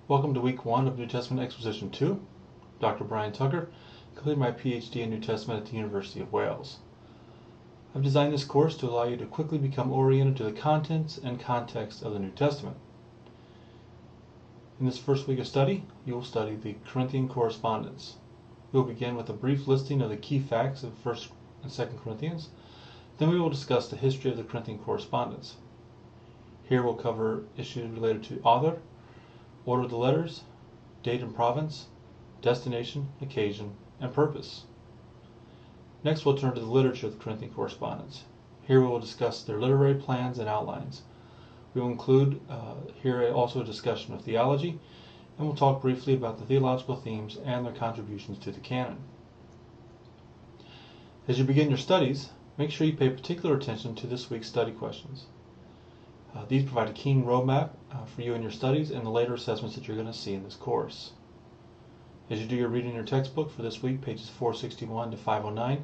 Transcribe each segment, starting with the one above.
Welcome to Week 1 of New Testament Exposition 2. Dr. Brian Tucker, completed my PhD in New Testament at the University of Wales. I've designed this course to allow you to quickly become oriented to the contents and context of the New Testament. In this first week of study, you will study the Corinthian correspondence. We will begin with a brief listing of the key facts of 1st and 2nd Corinthians. Then we will discuss the history of the Corinthian correspondence. Here we'll cover issues related to author, order of the letters, date and province, destination, occasion, and purpose. Next we'll turn to the literature of the Corinthian correspondence. Here we will discuss their literary plans and outlines. We will include here also a discussion of theology, and we'll talk briefly about the theological themes and their contributions to the canon. As you begin your studies, make sure you pay particular attention to this week's study questions. These provide a keen roadmap for you in your studies and the later assessments that you're going to see in this course. As you do your reading in your textbook for this week, pages 461 to 509,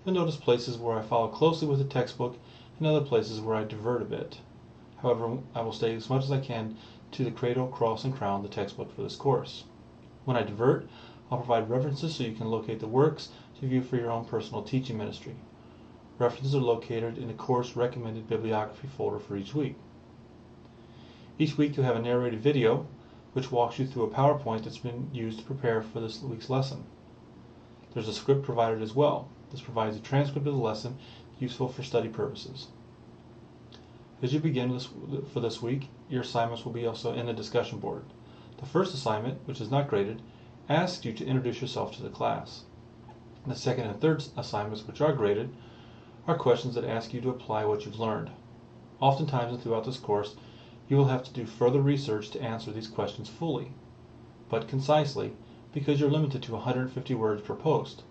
you'll notice places where I follow closely with the textbook and other places where I divert a bit. However, I will stay as much as I can to the cradle, cross, and crown, the textbook for this course. When I divert, I'll provide references so you can locate the works to view for your own personal teaching ministry. References are located in the course recommended bibliography folder for each week. Each week you'll have a narrated video which walks you through a PowerPoint that's been used to prepare for this week's lesson. There's a script provided as well. This provides a transcript of the lesson useful for study purposes. As you begin for this week, your assignments will be also in the discussion board. The first assignment, which is not graded, asks you to introduce yourself to the class. The second and third assignments, which are graded, are questions that ask you to apply what you've learned. Oftentimes and throughout this course, you will have to do further research to answer these questions fully, but concisely, because you're limited to 150 words per post.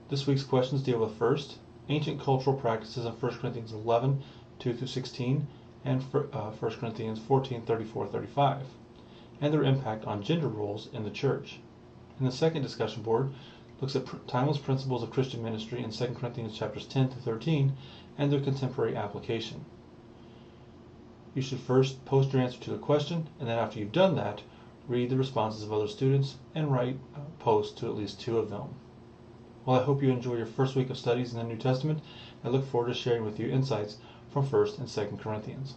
This week's questions deal with first, ancient cultural practices in 1 Corinthians 11, 2-16, and 1 Corinthians 14, 34-35, and their impact on gender roles in the church. And the second discussion board looks at timeless principles of Christian ministry in 2 Corinthians chapters 10-13 and their contemporary application. You should first post your answer to the question, and then after you've done that, read the responses of other students and write posts to at least 2 of them. Well, I hope you enjoy your first week of studies in the New Testament. I look forward to sharing with you insights from 1st and 2nd Corinthians.